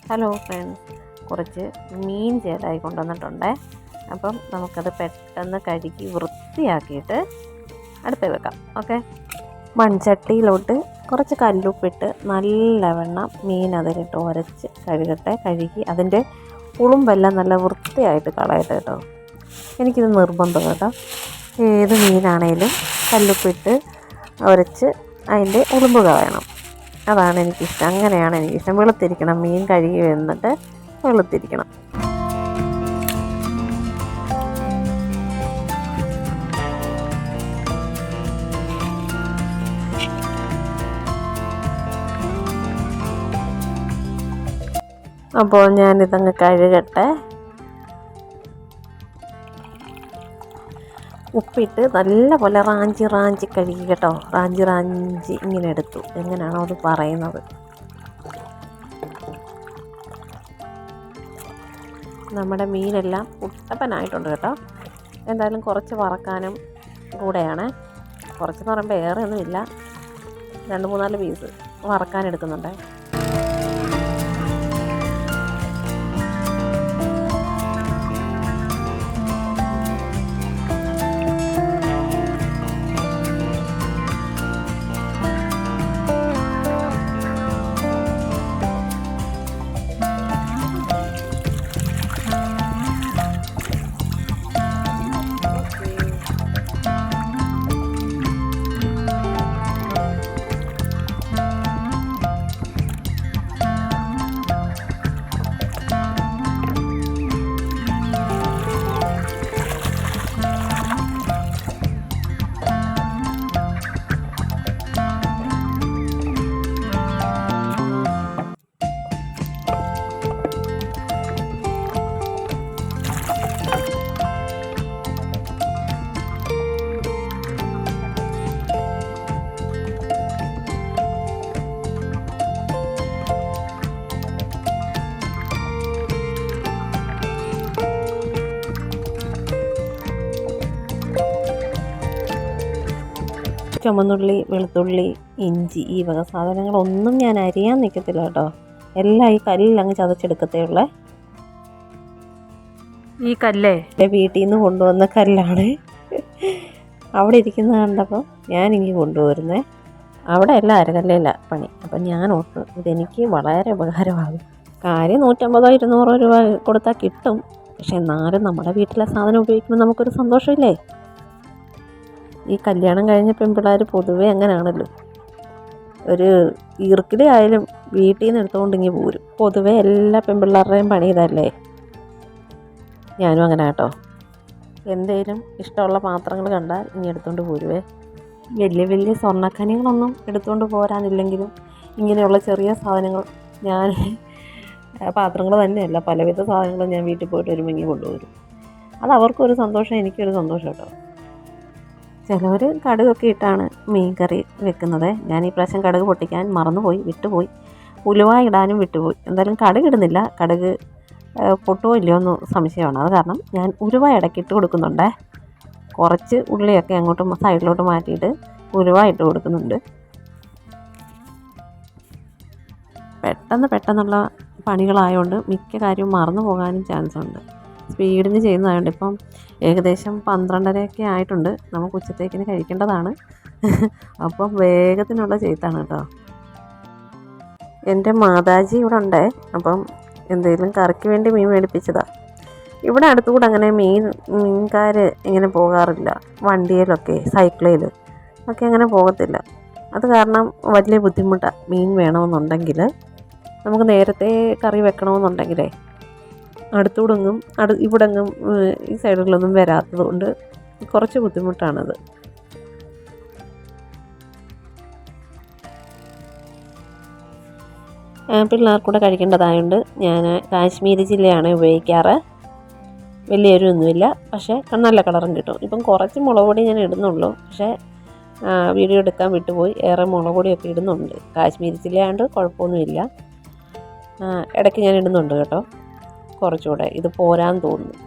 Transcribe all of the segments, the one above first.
Hello friends, കുറച്ച് മീൻ ചേട്ടായി കൊണ്ടുവന്നിട്ടുണ്ടേ. അപ്പം നമുക്കത് പെട്ടെന്ന് കഴുകി വൃത്തിയാക്കിയിട്ട് അടുപ്പിൽ വെക്കാം. ഓക്കെ, മൺചട്ടിയിലോട്ട് കുറച്ച് കല്ലുപ്പിട്ട് നല്ലവണ്ണം മീൻ അതിലിട്ട് ഉരച്ച് കഴുകി അതിൻ്റെ ഉളുമ്പെല്ലാം നല്ല വൃത്തിയായിട്ട് കളയട്ടെ കേട്ടോ. എനിക്കിത് നിർബന്ധം കേട്ടോ. ഏത് മീനാണേലും കല്ലുപ്പിട്ട് ഉരച്ച് അതിൻ്റെ ഉളുമ്പ് കളയണം. അതാണ് എനിക്കിഷ്ടം. അങ്ങനെയാണ് എനിക്കിഷ്ടം. വെളുത്തിരിക്കണം, മീൻ കഴുകി വന്നിട്ട് വെളുത്തിരിക്കണം. അപ്പോൾ ഞാനിതങ്ങ് കഴുകട്ടെ. ഉപ്പിട്ട് നല്ലപോലെ റാഞ്ചി കഴുകി കേട്ടോ. റാഞ്ചി ഇങ്ങനെ എടുത്തു. എങ്ങനെയാണോ അത് പറയുന്നത്. നമ്മുടെ മീനെല്ലാം കുട്ടപ്പനായിട്ടുണ്ട് കേട്ടോ. എന്തായാലും കുറച്ച് വറക്കാനും കൂടെയാണ്. കുറച്ചെന്ന് പറയുമ്പോൾ ഏറെ ഒന്നുമില്ല, 2-3-4 പീസ് വറക്കാൻ എടുക്കുന്നുണ്ട്. ചുമന്നുള്ളി, വെളുത്തുള്ളി, ഇഞ്ചി, ഈ വക സാധനങ്ങളൊന്നും ഞാൻ അരിയാൻ നിൽക്കത്തില്ല കേട്ടോ. എല്ലാം ഈ കല്ലിൽ അങ്ങ് ചതച്ചെടുക്കത്തേ ഉള്ളേ. ഈ കല്ലേ എൻ്റെ വീട്ടിൽ നിന്ന് കൊണ്ടുവന്ന കല്ലാണ്. അവിടെ ഇരിക്കുന്നത് കണ്ടപ്പോൾ ഞാനിങ്ങ് കൊണ്ടുവരുന്നേ. അവിടെ എല്ലാം അരകല്ലില്ല പണി. അപ്പം ഞാൻ ഓർത്തു ഇതെനിക്ക് വളരെ ഉപകാരമാകും. കാര്യം 150-200 രൂപ കൊടുത്താൽ കിട്ടും. പക്ഷെ എന്നാലും നമ്മുടെ വീട്ടിലെ സാധനം ഉപയോഗിക്കുമ്പോൾ നമുക്കൊരു സന്തോഷമില്ലേ. ഈ കല്യാണം കഴിഞ്ഞ പെൺപിള്ളേർ പൊതുവേ അങ്ങനെയാണല്ലോ. ഒരു ഈർക്കിലി ആയാലും വീട്ടിൽ നിന്ന് എടുത്തുകൊണ്ടിങ്ങി പോരും. പൊതുവേ എല്ലാ പെൺപിള്ളേരുടെയും പണി ഇതല്ലേ. ഞാനും അങ്ങനെ കേട്ടോ. എന്തേലും ഇഷ്ടമുള്ള പാത്രങ്ങൾ കണ്ടാൽ ഇനി എടുത്തുകൊണ്ട് പോരുവേ. വലിയ സ്വർണ്ണക്കനികളൊന്നും എടുത്തുകൊണ്ട് പോരാനില്ലെങ്കിലും ഇങ്ങനെയുള്ള ചെറിയ സാധനങ്ങൾ ഞാൻ പാത്രങ്ങൾ തന്നെയല്ല, പലവിധ സാധനങ്ങളും ഞാൻ വീട്ടിൽ പോയിട്ട് വരുമ്പോൾ ഇങ്ങനെ കൊണ്ടുവരും. അത് അവർക്കൊരു സന്തോഷം, എനിക്കൊരു സന്തോഷം കേട്ടോ. ചിലവർ കടുകൊക്കെ ഇട്ടാണ് മീൻ കറി വെക്കുന്നത്. ഞാൻ ഈ പ്രാവശ്യം കടുക് പൊട്ടിക്കാൻ വിട്ടുപോയി. ഉലുവ ഇടാനും വിട്ടുപോയി. എന്തായാലും കടുക് ഇടുന്നില്ല. കടുക് പൊട്ടുമോ ഇല്ലയോ എന്ന് സംശയമാണ്. അത് കാരണം ഞാൻ ഉലുവ ഇടയ്ക്ക് ഇട്ട് കൊടുക്കുന്നുണ്ട്. കുറച്ച് ഉള്ളിയൊക്കെ അങ്ങോട്ട് സൈഡിലോട്ട് മാറ്റിയിട്ട് ഉലുവ ഇട്ട് കൊടുക്കുന്നുണ്ട്. പെട്ടെന്നുള്ള പണികളായതുകൊണ്ട് മിക്ക കാര്യവും മറന്നു പോകാനും ചാൻസ് ഉണ്ട്. സ്പീഡിന് ചെയ്യുന്നതായതുകൊണ്ട് ഇപ്പം ഏകദേശം 12:30 ആയിട്ടുണ്ട്. നമുക്ക് ഉച്ചത്തേക്കിന് കഴിക്കേണ്ടതാണ്. അപ്പം വേഗത്തിനുള്ള ചെയ്ത്താണ് കേട്ടോ. എൻ്റെ മാതാജി ഇവിടെ ഉണ്ടേ. അപ്പം എന്തെങ്കിലും കറിക്ക് വേണ്ടി മീൻ മേടിപ്പിച്ചതാണ്. ഇവിടെ അടുത്തുകൂടെ അങ്ങനെ മീൻകാർ ഇങ്ങനെ പോകാറില്ല. വണ്ടിയിലൊക്കെ സൈക്കിളിൽ ഒക്കെ അങ്ങനെ പോകത്തില്ല. അത് കാരണം വലിയ ബുദ്ധിമുട്ടാണ്. മീൻ വേണമെന്നുണ്ടെങ്കിൽ നമുക്ക് നേരത്തെ കറി വെക്കണമെന്നുണ്ടെങ്കിലേ അടുത്തൂടെങ്ങും ഇവിടെങ്ങും ഈ സൈഡുകളിലൊന്നും വരാത്തത് കൊണ്ട് കുറച്ച് ബുദ്ധിമുട്ടാണത്. പിള്ളേർക്കൂടെ കഴിക്കേണ്ടതായതുകൊണ്ട് ഞാൻ കാശ്മീരി ചില്ലിയാണ് ഉപയോഗിക്കാറ്. വലിയ എരിവൊന്നുമില്ല, പക്ഷേ നല്ല കളറും കിട്ടും. ഇപ്പം കുറച്ച് മുളക് പൊടി ഞാൻ ഇടുന്നുള്ളൂ. പക്ഷേ വീഡിയോ എടുക്കാൻ വിട്ടുപോയി. ഏറെ മുളക് പൊടിയൊക്കെ ഇടുന്നുണ്ട്. കാശ്മീരി ചില്ലി ആയതുകൊണ്ട് കുഴപ്പമൊന്നുമില്ല. ഇടയ്ക്ക് ഞാൻ ഇടുന്നുണ്ട് കേട്ടോ. കുറച്ചുകൂടെ ഇത് പോരാൻ തോന്നുന്നു.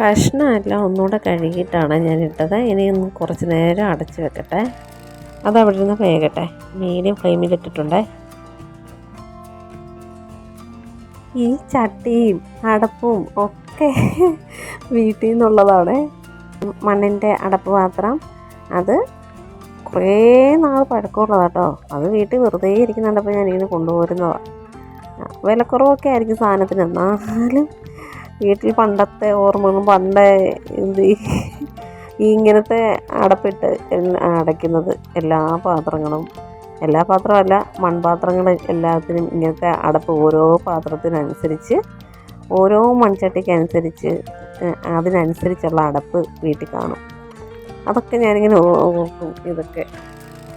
കഷ്ണമെല്ലാം ഒന്നുകൂടെ കഴുകിയിട്ടാണ് ഞാൻ ഇട്ടത്. ഇനി ഒന്ന് കുറച്ച് നേരം അടച്ച് വെക്കട്ടെ. അതവിടെ ഇരുന്ന് വേകട്ടെ. മീഡിയം ഫ്ലെയിമിലിട്ടിട്ടുണ്ടേ. ഈ ചട്ടിയും അടപ്പും ഒക്കെ വീട്ടിൽ നിന്നുള്ളതാണ്. മണ്ണിൻ്റെ അടപ്പ് പാത്രം, അത് കുറേ നാൾ പഴക്കമുള്ളതാട്ടോ. അത് വീട്ടിൽ വെറുതെ ഇരിക്കുന്നുണ്ടപ്പോൾ ഞാനിങ്ങനെ കൊണ്ടുപോരുന്നതാണ്. വിലക്കുറവൊക്കെ ആയിരിക്കും സാധനത്തിന്, എന്നാലും വീട്ടിൽ പണ്ടത്തെ ഓർമ്മകളും പണ്ട് ഇങ്ങനത്തെ അടപ്പിട്ട് അടയ്ക്കുന്നത് എല്ലാ പാത്രമല്ല മൺപാത്രങ്ങൾ എല്ലാത്തിനും ഇങ്ങനത്തെ അടപ്പ് ഓരോ പാത്രത്തിനനുസരിച്ച് ഓരോ മൺചട്ടിക്കനുസരിച്ച് അതിനനുസരിച്ചുള്ള അടപ്പ് വീട്ടിൽ കാണും. അതൊക്കെ ഞാനിങ്ങനെ ഓർക്കും ഇതൊക്കെ.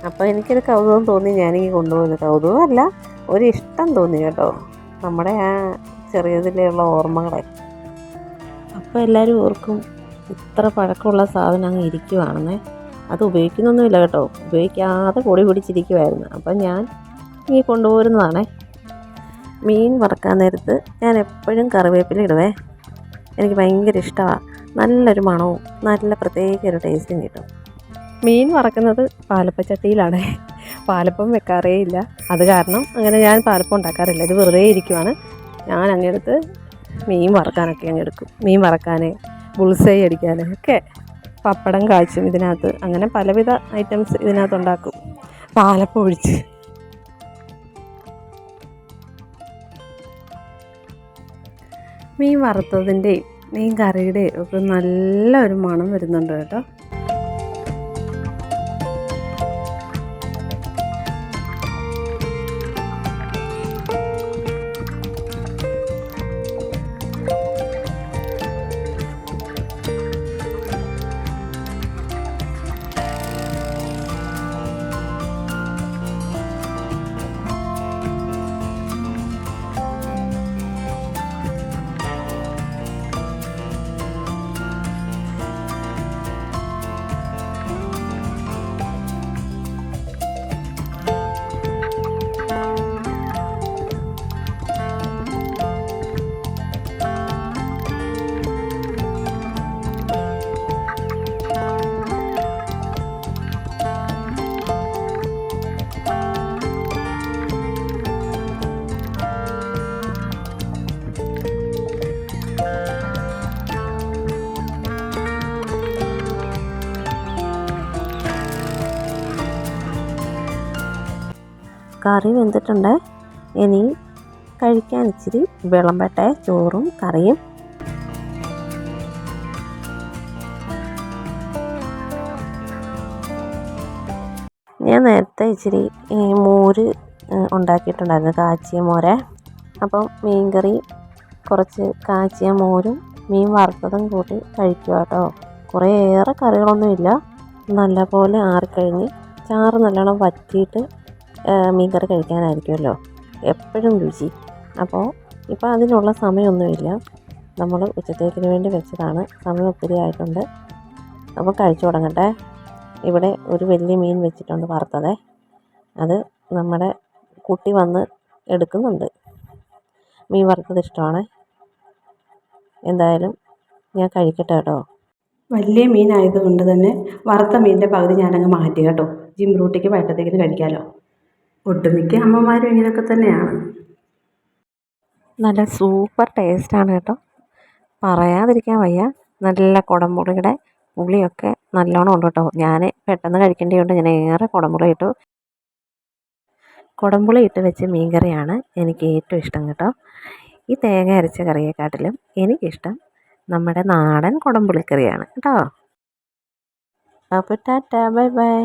അപ്പോൾ എനിക്കൊരു കൗതുകം തോന്നി, ഞാനിങ്ങനെ കൊണ്ടുപോകുന്നു. കൗതുകമല്ല, ഒരു ഇഷ്ടം തോന്നി കേട്ടോ, നമ്മുടെ ആ ചെറിയതിലുള്ള ഓർമ്മകളെ. അപ്പോൾ എല്ലാവരും ഓർക്കും ഇത്ര പഴക്കമുള്ള സാധനം അങ്ങ് ഇരിക്കുവാണെന്നേ. അത് ഉപയോഗിക്കുന്നൊന്നുമില്ല കേട്ടോ, ഉപയോഗിക്കാതെ പൊടി പിടിച്ചിരിക്കുമായിരുന്നു. അപ്പം ഞാൻ ഈ കൊണ്ടുപോരുന്നതാണേ. മീൻ വറക്കാൻ നേരത്ത് ഞാൻ എപ്പോഴും കറിവേപ്പില ഇടുവേ. എനിക്ക് ഭയങ്കര ഇഷ്ടമാണ്. നല്ലൊരു മണവും നല്ല പ്രത്യേക ഒരു ടേസ്റ്റും കിട്ടും. മീൻ വറക്കുന്നത് പാലപ്പച്ചട്ടിയിലാണ്. പാലപ്പം വെക്കാറേ ഇല്ല. അത് കാരണം അങ്ങനെ ഞാൻ പാലപ്പം ഉണ്ടാക്കാറില്ല. ഇത് വെറുതെ ഇരിക്കുവാണ്. ഞാൻ അങ്ങെടുത്ത് മീൻ വറക്കാനൊക്കെ അങ്ങെടുക്കും. മീൻ വറക്കാൻ, ബുൾസൈ അടിക്കാൻ ഒക്കെ പപ്പടം കാച്ചും ഇതിനകത്ത്. അങ്ങനെ പലവിധ ഐറ്റംസ് ഇതിനകത്ത് ഉണ്ടാക്കും പാലപ്പം ഒഴിച്ച്. മീൻ വറുത്തതിൻ്റെയും മീൻ കറിയുടെയും ഒക്കെ നല്ലൊരു മണം വരുന്നുണ്ട് കേട്ടോ. കറി വെന്തിട്ടുണ്ട്. ഇനി കഴിക്കാൻ ഇച്ചിരി വിളമ്പട്ടെ, ചോറും കറിയും. ഞാൻ നേരത്തെ ഇച്ചിരി മോര് ഉണ്ടാക്കിയിട്ടുണ്ടായിരുന്നു, കാച്ചിയ മോര്. അപ്പം മീൻ കറി കുറച്ച് കാച്ചിയ മോരും മീൻ വറുത്തതും കൂട്ടി കഴിക്കുക കേട്ടോ. കുറേയേറെ കറികളൊന്നുമില്ല, നല്ലപോലെ ആറിക്കഴിഞ്ഞ് ചാറ് നല്ലോണം വറ്റിയിട്ട് മീൻ കറി കഴിക്കാനായിരിക്കുമല്ലോ എപ്പോഴും രുചി. അപ്പോൾ ഇപ്പോൾ അതിനുള്ള സമയമൊന്നുമില്ല, നമ്മൾ ഉച്ചത്തേക്കിന് വേണ്ടി വെച്ചതാണ്. സമയം ഒത്തിരി ആയിട്ടുണ്ട്. അപ്പോൾ കഴിച്ചു തുടങ്ങട്ടെ. ഇവിടെ ഒരു വലിയ മീൻ വെച്ചിട്ടുണ്ട് വറുത്തതേ. അത് നമ്മുടെ കുട്ടി വന്ന് എടുക്കുന്നുണ്ട്. മീൻ വറുത്തത് ഇഷ്ടമാണ്. എന്തായാലും ഞാൻ കഴിക്കട്ടെ കേട്ടോ. വലിയ മീനായതുകൊണ്ട് തന്നെ വറുത്ത മീനിൻ്റെ പകുതി ഞാനങ്ങ് മാറ്റി കേട്ടോ. ജിം റൂട്ടിക്ക് വൈകിട്ടത്തേക്കിന് കഴിക്കാമല്ലോ. ഒട്ടുമിക്ക അമ്മമാരും ഇങ്ങനെയൊക്കെ തന്നെയാണ്. നല്ല സൂപ്പർ ടേസ്റ്റാണ് കേട്ടോ, പറയാതിരിക്കാൻ വയ്യ. നല്ല കുടംപുളിയുടെ പുളിയൊക്കെ നല്ലോണം ഉണ്ട് കേട്ടോ. ഞാൻ പെട്ടെന്ന് കഴിക്കേണ്ടതുകൊണ്ട് ഞാൻ ഏറെ കുടംപുളി ഇട്ടു. കുടംപുളി ഇട്ട് വെച്ച് മീൻ കറിയാണ് എനിക്ക് ഏറ്റവും ഇഷ്ടം കേട്ടോ. ഈ തേങ്ങ അരച്ച കറിയെക്കാട്ടിലും എനിക്കിഷ്ടം നമ്മുടെ നാടൻ കുടംപുളിക്കറിയാണ് കേട്ടോ. അപ്പോൾ ടാറ്റാ, ബൈ ബൈ.